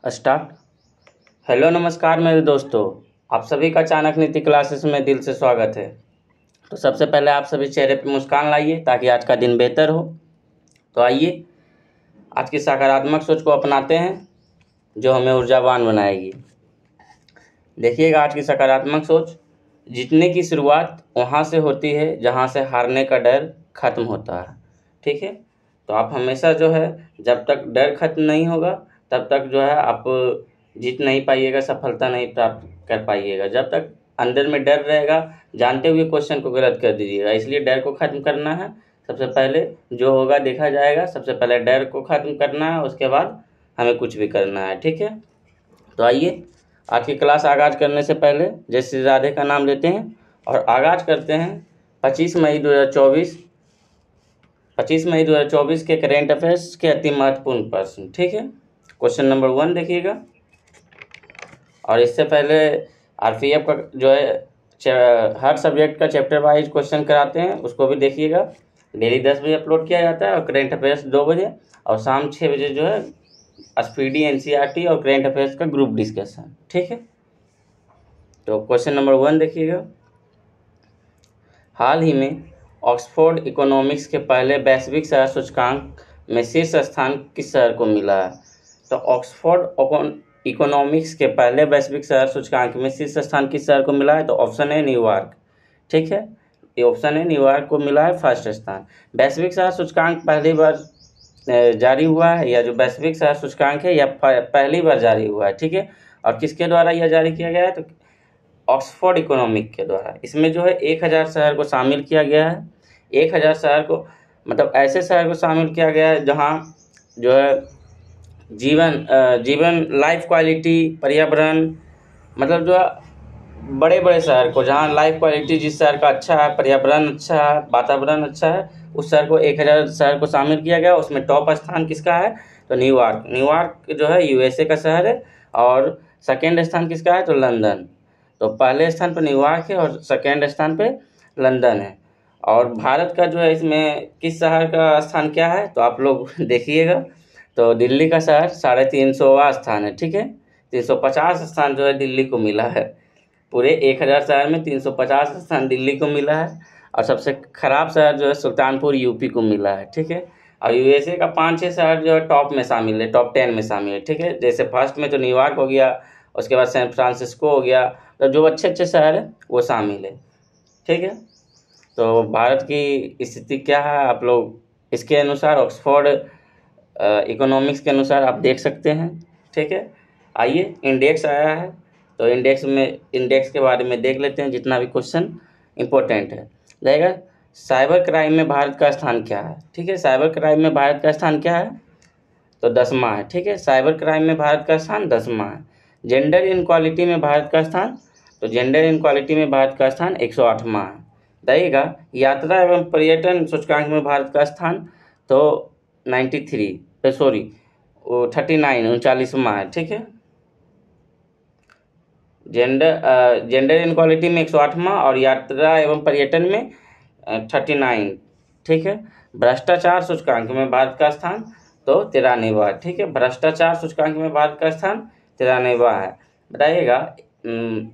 Start. Hello नमस्कार मेरे दोस्तों, आप सभी का चाणक्य नीति क्लासेस में दिल से स्वागत है। तो सबसे पहले आप सभी चेहरे पे मुस्कान लाइए ताकि आज का दिन बेहतर हो। तो आइए आज की सकारात्मक सोच को अपनाते हैं जो हमें ऊर्जावान बनाएगी। देखिएगा, आज की सकारात्मक सोच, जीतने की शुरुआत वहाँ से होती है जहाँ से हारने का डर खत्म होता है। ठीक है, तो आप हमेशा जो है, जब तक डर खत्म नहीं होगा तब तक जो है आप जीत नहीं पाइएगा, सफलता नहीं प्राप्त कर पाइएगा। जब तक अंदर में डर रहेगा, जानते हुए क्वेश्चन को गलत कर दीजिएगा। इसलिए डर को खत्म करना है। सबसे पहले जो होगा देखा जाएगा। सबसे पहले डर को खत्म करना है, उसके बाद हमें कुछ भी करना है। ठीक है, तो आइए आज की क्लास आगाज करने से पहले जय श्री राधे का नाम लेते हैं और आगाज करते हैं 25 मई 2024 के करेंट अफेयर्स के अति महत्वपूर्ण प्रश्न। ठीक है, क्वेश्चन नंबर 1 देखिएगा। और इससे पहले आरपीएफ का जो है हर सब्जेक्ट का चैप्टर वाइज क्वेश्चन कराते हैं, उसको भी देखिएगा। डेली 10 बजे अपलोड किया जाता है और करेंट अफेयर्स 2 बजे और शाम 6 बजे जो है स्पीडी एनसीईआरटी और करेंट अफेयर्स का ग्रुप डिस्कशन। ठीक है, तो क्वेश्चन नंबर 1 देखिएगा। हाल ही में ऑक्सफोर्ड इकोनॉमिक्स के पहले वैश्विक शहर सूचकांक में शीर्ष स्थान किस शहर को मिला है? तो ऑक्सफोर्ड इकोनॉमिक्स के पहले वैश्विक शहर सूचकांक में शीर्ष स्थान किस शहर को मिला है? तो ऑप्शन है न्यूयॉर्क। ठीक है, ये ऑप्शन है, न्यूयॉर्क को मिला है फर्स्ट स्थान। वैश्विक शहर सूचकांक पहली बार जारी हुआ है, या जो वैश्विक शहर सूचकांक है यह पहली बार जारी हुआ है। ठीक है, और किसके द्वारा यह जारी किया गया है? तो ऑक्सफोर्ड इकोनॉमिक के द्वारा। इसमें जो है 1000 शहर को शामिल किया गया है। 1000 शहर को मतलब ऐसे शहर को शामिल किया गया है जहाँ जो है जीवन लाइफ क्वालिटी, पर्यावरण, मतलब जो है बड़े बड़े शहर को, जहाँ लाइफ क्वालिटी जिस शहर का अच्छा है, पर्यावरण अच्छा है, वातावरण अच्छा है, उस शहर को 1000 शहर को शामिल किया गया। उसमें टॉप स्थान किसका है? तो न्यूयॉर्क। न्यूयॉर्क जो है यूएसए का शहर है। और सेकेंड स्थान किसका है? तो लंदन। तो पहले स्थान पर न्यूयॉर्क है और सेकेंड स्थान पे लंदन है। और भारत का जो है इसमें किस शहर का स्थान क्या है? तो आप लोग देखिएगा, तो दिल्ली का शहर 350वां स्थान है। ठीक है, 350 स्थान जो है दिल्ली को मिला है। पूरे 1000 शहर में 350 स्थान दिल्ली को मिला है। और सबसे खराब शहर जो है सुल्तानपुर यूपी को मिला है। ठीक है, और यूएसए का 5-6 शहर जो है टॉप में शामिल है, टॉप 10 में शामिल है। ठीक है, जैसे फर्स्ट में तो न्यूयॉर्क हो गया, उसके बाद सैन फ्रांसिस्को हो गया, तो जो अच्छे अच्छे शहर है वो शामिल है। ठीक है, तो भारत की स्थिति क्या है आप लोग इसके अनुसार ऑक्सफोर्ड इकोनॉमिक्स के अनुसार आप देख सकते हैं। ठीक है, आइए इंडेक्स आया है, तो इंडेक्स के बारे में देख लेते हैं, जितना भी क्वेश्चन इम्पोर्टेंट है रहेगा। साइबर क्राइम में भारत का स्थान क्या है? ठीक है, साइबर क्राइम में भारत का स्थान क्या है? तो 10वां है। ठीक है, साइबर क्राइम में भारत का स्थान 10वां है। जेंडर इनक्वालिटी में भारत का स्थान, तो जेंडर इनक्वालिटी में भारत का स्थान 108वां है। रहेगा यात्रा एवं पर्यटन सूचकांक में भारत का स्थान तो 39 है। ठीक है, जेंडर इनक्वालिटी में 108वां और यात्रा एवं पर्यटन में 39। ठीक है, भ्रष्टाचार सूचकांक में भारत का स्थान तो 93। ठीक है, भ्रष्टाचार सूचकांक में भारत का स्थान 93 है। बताइएगा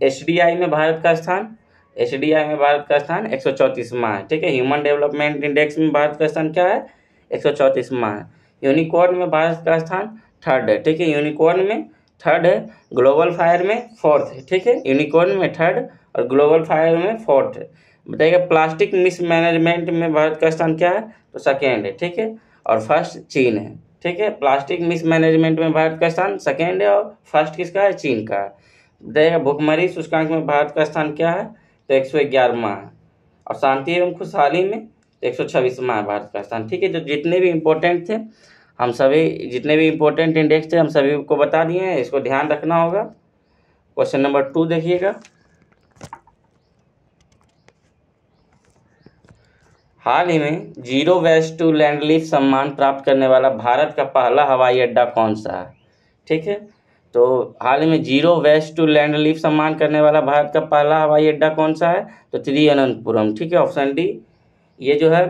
एचडीआई में भारत का स्थान, 134वां है। ठीक है, ह्यूमन डेवलपमेंट इंडेक्स में भारत का स्थान क्या है? 134वां है। यूनिकॉर्न में भारत का स्थान 3rd है। ठीक है, यूनिकॉर्न में 3rd है, ग्लोबल फायर में 4th है। ठीक है, यूनिकॉर्न में 3rd और ग्लोबल फायर में 4th है। बताइएगा प्लास्टिक मिसमैनेजमेंट में भारत का स्थान क्या है? तो 2nd है। ठीक है, और फर्स्ट चीन है। ठीक है, प्लास्टिक मिसमैनेजमेंट में भारत का स्थान 2nd है और फर्स्ट किसका है? चीन का है। बताइएगा भुखमरी सूचकांक में भारत का स्थान क्या है? तो 111वां है। और शांति एवं खुशहाली में 126वां है भारत का स्थान। ठीक है, तो जितने भी इम्पोर्टेंट थे हम सभी, जितने भी इम्पोर्टेंट इंडेक्स थे हम सभी को बता दिए हैं, इसको ध्यान रखना होगा। क्वेश्चन नंबर 2 देखिएगा। हाल ही में जीरो वेस्ट टू लैंड सम्मान प्राप्त करने वाला भारत का पहला हवाई अड्डा कौन सा है? ठीक है, तो हाल ही में जीरो वेस्ट टू लैंड सम्मान करने वाला भारत का पहला हवाई अड्डा कौन सा है? तो तिरुवनंतपुरम। ठीक है, ऑप्शन डी। ये जो है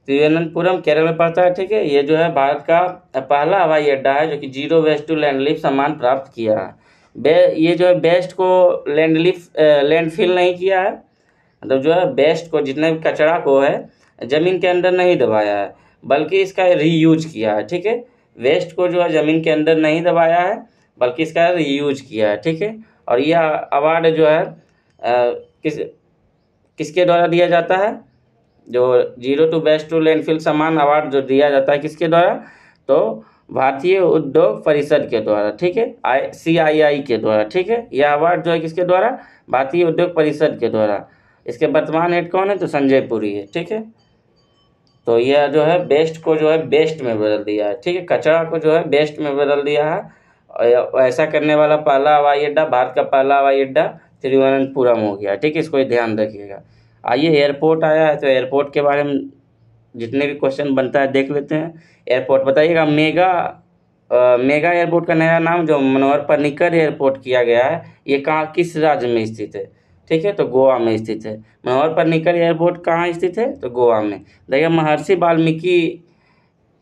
तिरुवनंतपुरम केरल में पड़ता है, ठीक है। ये जो है भारत का पहला हवाई अड्डा है जो कि जीरो वेस्ट टू लैंडलिफ्ट सम्मान प्राप्त किया है। ये जो है बेस्ट को लैंडफिल नहीं किया है, मतलब जो है बेस्ट को, जितने भी कचरा को है ज़मीन के अंदर नहीं दबाया है, बल्कि इसका रीयूज किया है, ठीक है। वेस्ट को जो है ज़मीन के अंदर नहीं दबाया है, बल्कि इसका रीयूज किया है, ठीक है। और यह अवार्ड जो है किसके द्वारा दिया जाता है, जो zero to waste to landfill सम्मान अवार्ड जो दिया जाता है किसके द्वारा, तो भारतीय उद्योग परिषद के द्वारा, ठीक है, CII के द्वारा, ठीक है। यह अवार्ड जो है किसके द्वारा, भारतीय उद्योग परिषद के द्वारा। इसके वर्तमान हेड कौन है, तो संजय पुरी है, ठीक है। तो यह जो है बेस्ट को जो है बेस्ट में बदल दिया है, ठीक है, कचरा को जो है बेस्ट में बदल दिया है। और ऐसा करने वाला पहला हवाई अड्डा, भारत का पहला हवाई अड्डा तिरुवनंतपुरम हो गया, ठीक है। इसको ध्यान रखिएगा। आइए, एयरपोर्ट आया है तो एयरपोर्ट के बारे में जितने भी क्वेश्चन बनता है देख लेते हैं। एयरपोर्ट बताइएगा। मेगा एयरपोर्ट का नया नाम जो मनोहर पर्रिकर एयरपोर्ट किया गया है, ये कहाँ, किस राज्य में स्थित है, ठीक है, तो गोवा में स्थित है। मनोहर पर्रिकर एयरपोर्ट कहाँ स्थित है, तो गोवा में। देखिए, महर्षि वाल्मीकि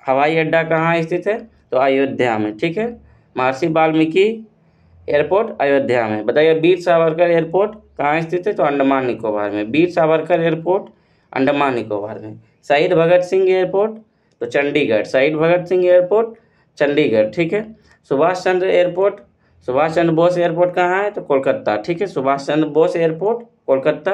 हवाई अड्डा कहाँ स्थित है, तो अयोध्या में, ठीक है। महर्षि वाल्मीकि एयरपोर्ट अयोध्या में। बताइए, वीर सावरकर एयरपोर्ट कहाँ स्थित है, तो अंडमान निकोबार में। वीर सावरकर एयरपोर्ट अंडमान निकोबार में। शहीद भगत सिंह एयरपोर्ट तो चंडीगढ़, शहीद भगत सिंह एयरपोर्ट चंडीगढ़, ठीक है। सुभाष चंद्र एयरपोर्ट, सुभाष चंद्र बोस एयरपोर्ट कहाँ है, तो कोलकाता, ठीक है, सुभाष चंद्र बोस एयरपोर्ट कोलकाता।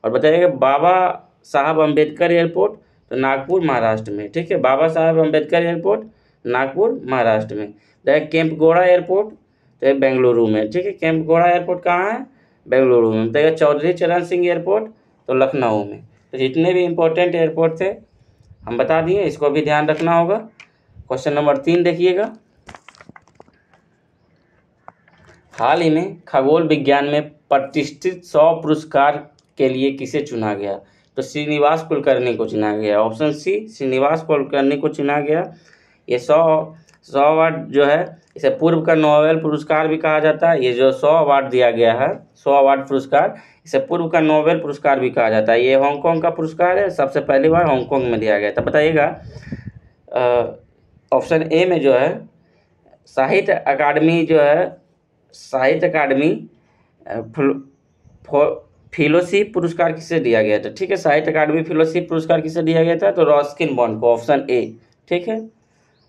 और बताइएगा, बाबा साहब अम्बेडकर एयरपोर्ट तो नागपुर महाराष्ट्र में, ठीक है, बाबा साहब अम्बेडकर एयरपोर्ट नागपुर महाराष्ट्र में। देखिए, केम्पगोड़ा एयरपोर्ट तो बेंगलुरु में, ठीक है, केम्पगोड़ा एयरपोर्ट कहाँ है, बेंगलुरु में। देखिए, चौधरी चरण सिंह एयरपोर्ट तो लखनऊ में। तो जितने भी इम्पोर्टेंट एयरपोर्ट थे हम बता दिए, इसको भी ध्यान रखना होगा। क्वेश्चन नंबर 3 देखिएगा। हाल ही में खगोल विज्ञान में प्रतिष्ठित 100 पुरस्कार के लिए किसे चुना गया, तो श्रीनिवास कुलकर्णी को चुना गया। ऑप्शन सी, श्रीनिवास कुलकर्णी को चुना गया। ये 100 अवार्ड जो है, इसे पूर्व का नोबेल पुरस्कार भी कहा जाता है। ये जो 100 अवार्ड दिया गया है, 100 अवार्ड पुरस्कार, इसे पूर्व का नोबेल पुरस्कार भी कहा जाता है। ये हांगकांग का पुरस्कार है, सबसे पहली बार हांगकांग में दिया गया था। बताइएगा, ऑप्शन ए में जो है साहित्य अकादमी जो है, साहित्य अकादमी फेलोशिप पुरस्कार किसे दिया गया था, ठीक है, साहित्य अकादमी फेलोशिप पुरस्कार किसे दिया गया था, तो रस्किन बॉन्ड को, ऑप्शन ए, ठीक है।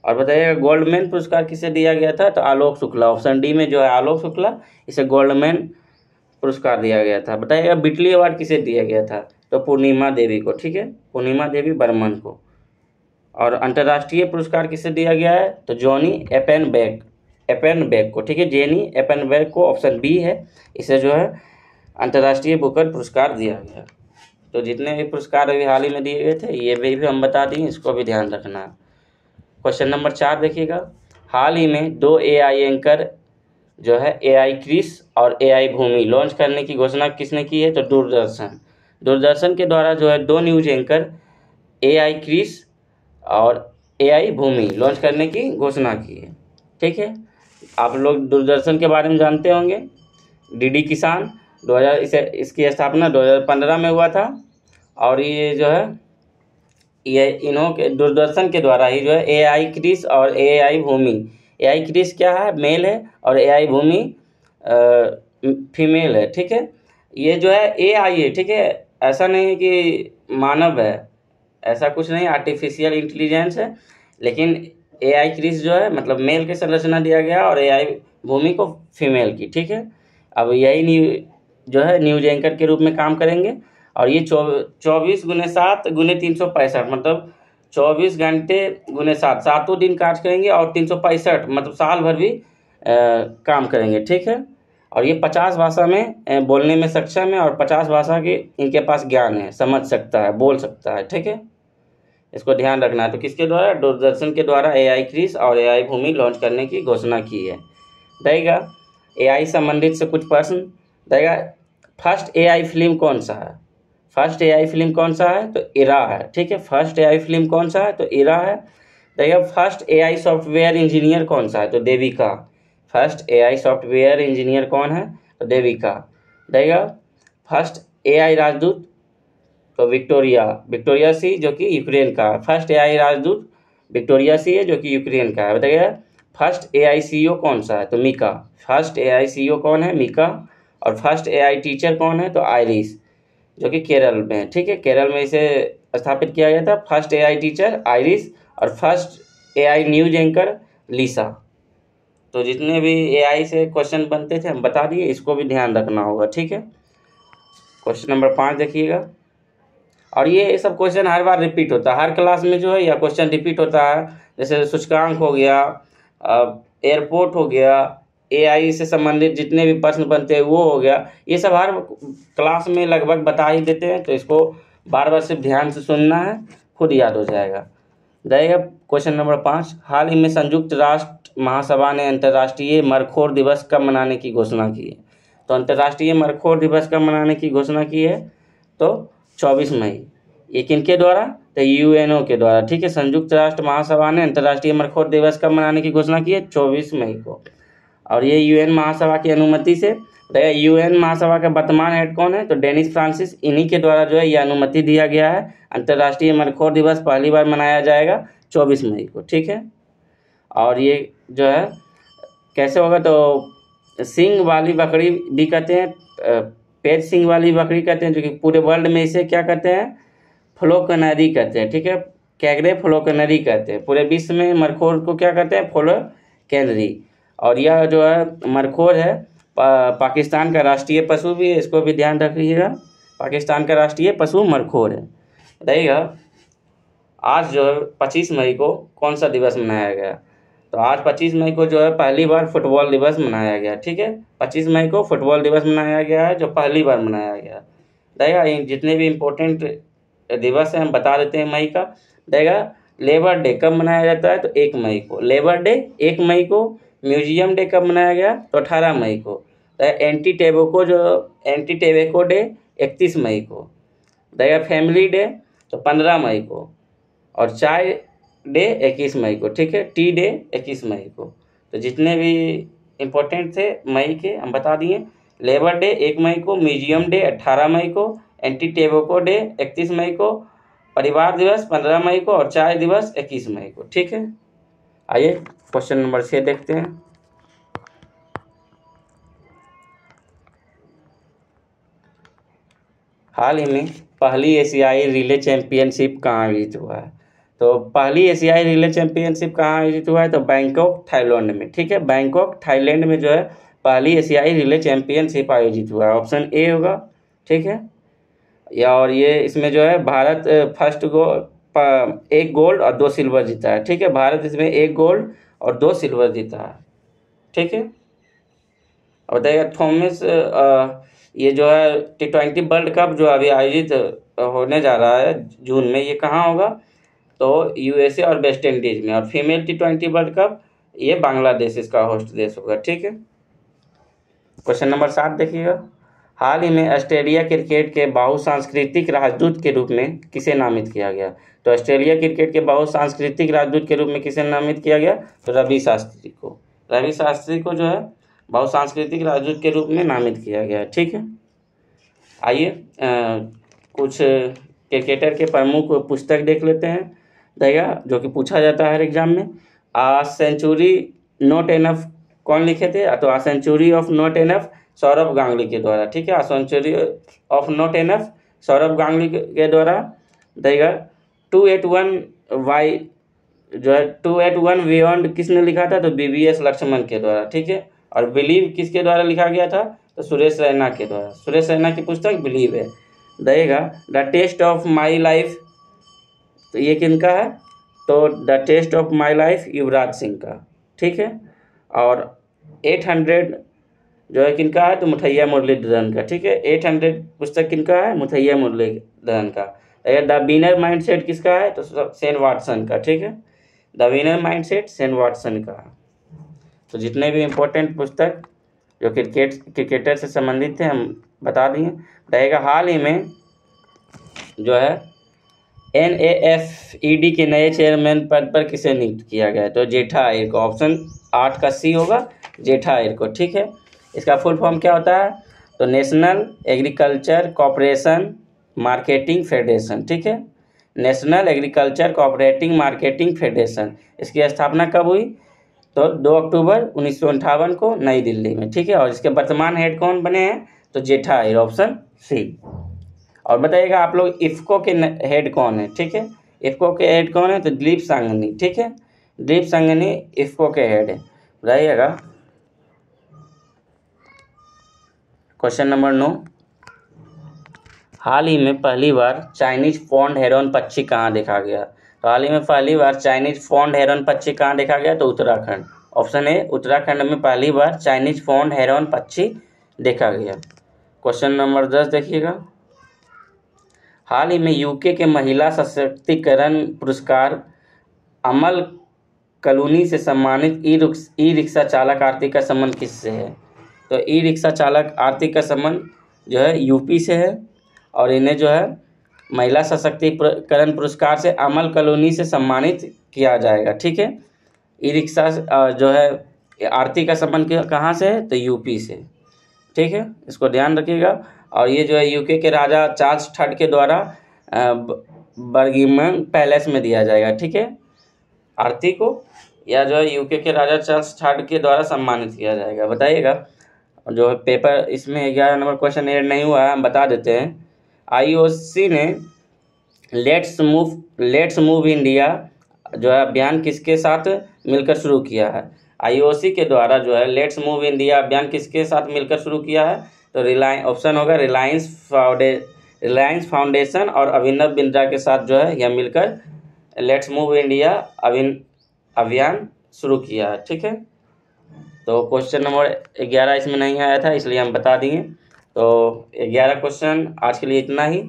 और बताइएगा, गोल्डमैन पुरस्कार किसे दिया गया था, तो आलोक शुक्ला, ऑप्शन डी में जो है आलोक शुक्ला, इसे गोल्डमैन पुरस्कार दिया गया था। बताइएगा, बिटली अवार्ड किसे दिया गया था, तो पूर्णिमा देवी को, ठीक है, पूर्णिमा देवी बर्मन को। और अंतर्राष्ट्रीय पुरस्कार किसे दिया गया है, तो जॉनी एपेनबेक को, ठीक है, जेनी एपेनबेक को, ऑप्शन बी है, इसे जो है अंतर्राष्ट्रीय बुकर पुरस्कार दिया गया। तो जितने भी पुरस्कार अभी हाल ही में दिए गए थे ये भी हम बता दिए, इसको भी ध्यान रखना है। क्वेश्चन नंबर 4 देखिएगा। हाल ही में 2 AI एंकर जो है AI क्रिस और AI भूमि लॉन्च करने की घोषणा किसने की है, तो दूरदर्शन के द्वारा जो है 2 न्यूज एंकर AI क्रिस और AI भूमि लॉन्च करने की घोषणा की है, ठीक है। आप लोग दूरदर्शन के बारे में जानते होंगे। DD किसान 2000 इसकी स्थापना 2015 में हुआ था। और ये जो है ये इन्हों के दूरदर्शन के द्वारा ही जो है AI क्रिस और AI भूमि, AI क्रिस क्या है, मेल है, और AI भूमि फीमेल है, ठीक है। ये जो है AI है, ठीक है, ऐसा नहीं है कि मानव है, ऐसा कुछ नहीं, आर्टिफिशियल इंटेलिजेंस है। लेकिन AI क्रिस जो है मतलब मेल के संरचना दिया गया और AI भूमि को फीमेल की, ठीक है। अब यही जो है न्यूज एंकर के रूप में काम करेंगे। और ये 24x7x365 मतलब 24 घंटे गुने 7 सातों दिन कार्य करेंगे और 365 मतलब साल भर भी काम करेंगे, ठीक है। और ये 50 भाषा में बोलने में सक्षम है और 50 भाषा के इनके पास ज्ञान है, समझ सकता है, बोल सकता है, ठीक है। इसको ध्यान रखना है। तो किसके द्वारा, दूरदर्शन के द्वारा AI क्रिस और AI भूमि लॉन्च करने की घोषणा की है। रहेगा AI संबंधित से कुछ प्रश्न। रहेगा, फर्स्ट AI फिल्म कौन सा है, फर्स्ट AI फिल्म कौन सा है, तो इरा है, ठीक है। फर्स्ट AI फिल्म कौन सा है, तो इरा है। रहेगा, फर्स्ट AI सॉफ्टवेयर इंजीनियर कौन सा है, तो Devika. First AI software engineer कौन है, तो देविका। रहेगा, फर्स्ट AI राजदूत, तो विक्टोरिया सी जो कि यूक्रेन का है। फर्स्ट AI राजदूत विक्टोरिया सी है जो कि यूक्रेन का है। बताइए फर्स्ट AI CEO कौन सा है, तो मिका। फर्स्ट AI CEO कौन है, मिका। और फर्स्ट AI टीचर कौन है, तो आयरिस जो कि केरल में है। ठीक है, केरल में इसे स्थापित किया गया था। फर्स्ट AI टीचर आयरिस और फर्स्ट AI न्यूज एंकर लीसा। तो जितने भी AI से क्वेश्चन बनते थे हम बता दिए, इसको भी ध्यान रखना होगा। ठीक है, क्वेश्चन नंबर 5 देखिएगा। और ये सब क्वेश्चन हर बार रिपीट होता है, हर क्लास में जो है यह क्वेश्चन रिपीट होता है। जैसे सूचकांक हो गया, एयरपोर्ट हो गया, AI से संबंधित जितने भी प्रश्न बनते हैं वो हो गया, ये सब हर क्लास में लगभग बता ही देते हैं। तो इसको बार बार सिर्फ ध्यान से सुनना है, खुद याद हो जाएगा। क्वेश्चन नंबर 5, हाल ही में संयुक्त राष्ट्र महासभा ने अंतर्राष्ट्रीय मरखोर दिवस कब मनाने की घोषणा की है। तो अंतर्राष्ट्रीय मरखोर दिवस कब मनाने की घोषणा की है, तो 24 मई। ये किनके द्वारा, तो UNO के द्वारा। ठीक है, संयुक्त राष्ट्र महासभा ने अंतर्राष्ट्रीय मरखोर दिवस कब मनाने की घोषणा की है, 24 मई को। और ये UN महासभा की अनुमति से, UN महासभा का वर्तमान हेड कौन है, तो डेनिस फ्रांसिस। इन्हीं के द्वारा जो है ये अनुमति दिया गया है। अंतर्राष्ट्रीय मरखोर दिवस पहली बार मनाया जाएगा 24 मई को। ठीक है, और ये जो है कैसे होगा, तो सींग वाली बकरी भी कहते हैं, पेज सींग वाली बकरी कहते हैं, जो कि पूरे वर्ल्ड में इसे क्या कहते हैं, फ्लोकनरी कहते हैं। ठीक है, कैगरे फ्लोकनरी कहते हैं। पूरे विश्व में मरखोर को क्या कहते हैं, फ्लोकनरी। और यह जो है मरखोर है पाकिस्तान का राष्ट्रीय पशु भी है, इसको भी ध्यान रखिएगा। पाकिस्तान का राष्ट्रीय पशु मरखोर है। बताइएगा आज जो है 25 मई को कौन सा दिवस मनाया गया, तो आज 25 मई को जो है पहली बार फुटबॉल दिवस मनाया गया। ठीक है, 25 मई को फुटबॉल दिवस मनाया गया है, जो पहली बार मनाया गया। बताइएगा जितने भी इम्पोर्टेंट दिवस है हम बता देते हैं मई का। बताइएगा लेबर डे कब मनाया जाता है, तो 1 मई को लेबर डे 1 मई को। म्यूजियम डे कब मनाया गया, तो 18 मई को। एंटी टेबेको डे 31 मई को। बताइएगा फैमिली डे तो 15 मई को। और चाय डे 21 मई को। ठीक है, टी डे 21 मई को। तो जितने भी इम्पोर्टेंट थे मई के हम बता दिए। लेबर डे 1 मई को, म्यूजियम डे 18 मई को, एंटी टेबेको डे 31 मई को, परिवार दिवस 15 मई को और चाय दिवस 21 मई को। ठीक है, आइए क्वेश्चन नंबर 6 देखते हैं। हाल ही में पहली एशियाई रिले चैंपियनशिप कहाँ आयोजित हुआ है, तो पहली एशियाई रिले चैंपियनशिप कहाँ आयोजित हुआ है, तो बैंकॉक थाईलैंड में। ठीक है, बैंकॉक थाईलैंड में जो है पहली एशियाई रिले चैंपियनशिप आयोजित हुआ है। ऑप्शन ए होगा। ठीक है, या और ये इसमें जो है भारत फर्स्ट एक गोल्ड और 2 सिल्वर जीता है। ठीक है, भारत इसमें 1 गोल्ड और 2 सिल्वर जीता है। ठीक है, और बताइएगा थॉमस ये जो है T20 वर्ल्ड कप जो अभी आयोजित होने जा रहा है जून में, ये कहाँ होगा, तो USA और वेस्ट इंडीज में। और फीमेल T20 वर्ल्ड कप ये बांग्लादेश इसका होस्ट देश होगा। ठीक है, क्वेश्चन नंबर 7 देखिएगा। हाल ही में ऑस्ट्रेलिया क्रिकेट के बहुसांस्कृतिक राजदूत के रूप में किसे नामित किया गया, तो ऑस्ट्रेलिया क्रिकेट के बहुसांस्कृतिक राजदूत के रूप में किसे नामित किया गया, तो रवि शास्त्री को। रवि शास्त्री को जो है बहुसांस्कृतिक राजदूत के रूप में नामित किया गया। ठीक है, आइए कुछ क्रिकेटर के प्रमुख पुस्तक देख लेते हैं। देखिएगा जो कि पूछा जाता है हर एग्जाम में। आ सेंचुरी नॉट एनफ कौन लिखे थे, तो a century of not enough Sourav Ganguly के द्वारा। ठीक है, a century of not enough Sourav Ganguly के द्वारा। देखिएगा 281 जो है 281 बियॉन्ड किसने लिखा था, तो BBS लक्ष्मण के द्वारा। ठीक है, और बिलीव किसके द्वारा लिखा गया था, तो सुरेश रैना के द्वारा। सुरेश रैना की पुस्तक बिलीव है। देखिएगा the test of my life, तो ये किनका है, तो the test of my life Yuvraj Singh का। ठीक है, और 800 जो है किनका है, तो मुथैया मुरलीधरन का। ठीक है, 800 पुस्तक किनका है, मुथैया मुरलीधरन का। द विनर माइंडसेट किसका है, तो शेन वाटसन का। ठीक है, the winner mindset Shane Watson का। तो जितने भी इम्पोर्टेंट पुस्तक जो क्रिकेटर से संबंधित थे हम बता दिए। रहेगा हाल ही में जो है NAFED के नए चेयरमैन पद पर किसे नियुक्त किया गया है, तो जेठा आयर को। ऑप्शन 8 का C होगा, जेठा आयर को। ठीक है, इसका फुल फॉर्म क्या होता है, तो national agriculture corporation marketing federation, ठीक है, national agriculture cooperative marketing federation. इसकी स्थापना कब हुई? तो 2 अक्टूबर 1958 को नई दिल्ली में, ठीक है। और इसके वर्तमान हेड कौन बने हैं? तो जेठा आहिर, ऑप्शन सी। और बताइएगा आप लोग इफ़को के हेड कौन है, ठीक है। इफ़को के हेड कौन है? तो दिलीप सांघनी, ठीक है। दिलीप सांघनी इफ़को के हेड है, बताइएगा। क्वेश्चन नंबर 9, हाल ही में पहली बार चाइनीज फॉन्ड हेरोन पक्षी कहाँ देखा गया? तो हाल ही में पहली बार चाइनीज फॉन्ड हेरोन पक्षी कहाँ देखा गया? तो उत्तराखंड, ऑप्शन ए, उत्तराखंड में पहली बार चाइनीज फॉन्ड हेरोन पक्षी देखा गया। क्वेश्चन नंबर 10 देखिएगा, हाल ही में यूके के महिला सशक्तिकरण पुरस्कार अमल कलूनी से सम्मानित ई रिक्शा चालक आरती का संबंध किससे है? तो ई रिक्शा चालक आरती का संबंध जो है यूपी से है, और इन्हें जो है महिला सशक्तिकरण पुरस्कार से अमल कॉलोनी से सम्मानित किया जाएगा, ठीक है। ई रिक्शा जो है आरती का संबंध कहाँ से है? तो यूपी से, ठीक है, इसको ध्यान रखिएगा। और ये जो है यूके के राजा चार्ल्स थर्ड के द्वारा बर्गिंघम पैलेस में दिया जाएगा, ठीक है, आरती को, या जो है यूके के राजा चार्ल्स थर्ड के द्वारा सम्मानित किया जाएगा, बताइएगा। जो है पेपर इसमें 11 नंबर क्वेश्चन ऐड नहीं हुआ है, हम बता देते हैं। आईओसी ने लेट्स मूव इंडिया जो है अभियान किसके साथ मिलकर शुरू किया है? आईओसी के द्वारा जो है लेट्स मूव इंडिया अभियान किसके साथ मिलकर शुरू किया है? तो ऑप्शन होगा रिलायंस फाउंडेशन और अभिनव बिंद्रा के साथ जो है यह मिलकर लेट्स मूव इंडिया अभियान शुरू किया है, ठीक है। तो क्वेश्चन नंबर 11 इसमें नहीं आया था, इसलिए हम बता दिए। तो 11 क्वेश्चन आज के लिए इतना ही,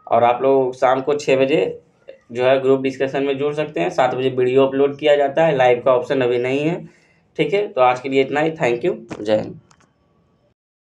और आप लोग शाम को 6 बजे जो है ग्रुप डिस्कशन में जुड़ सकते हैं। 7 बजे वीडियो अपलोड किया जाता है, लाइव का ऑप्शन अभी नहीं है, ठीक है। तो आज के लिए इतना ही, थैंक यू, जय हिंद।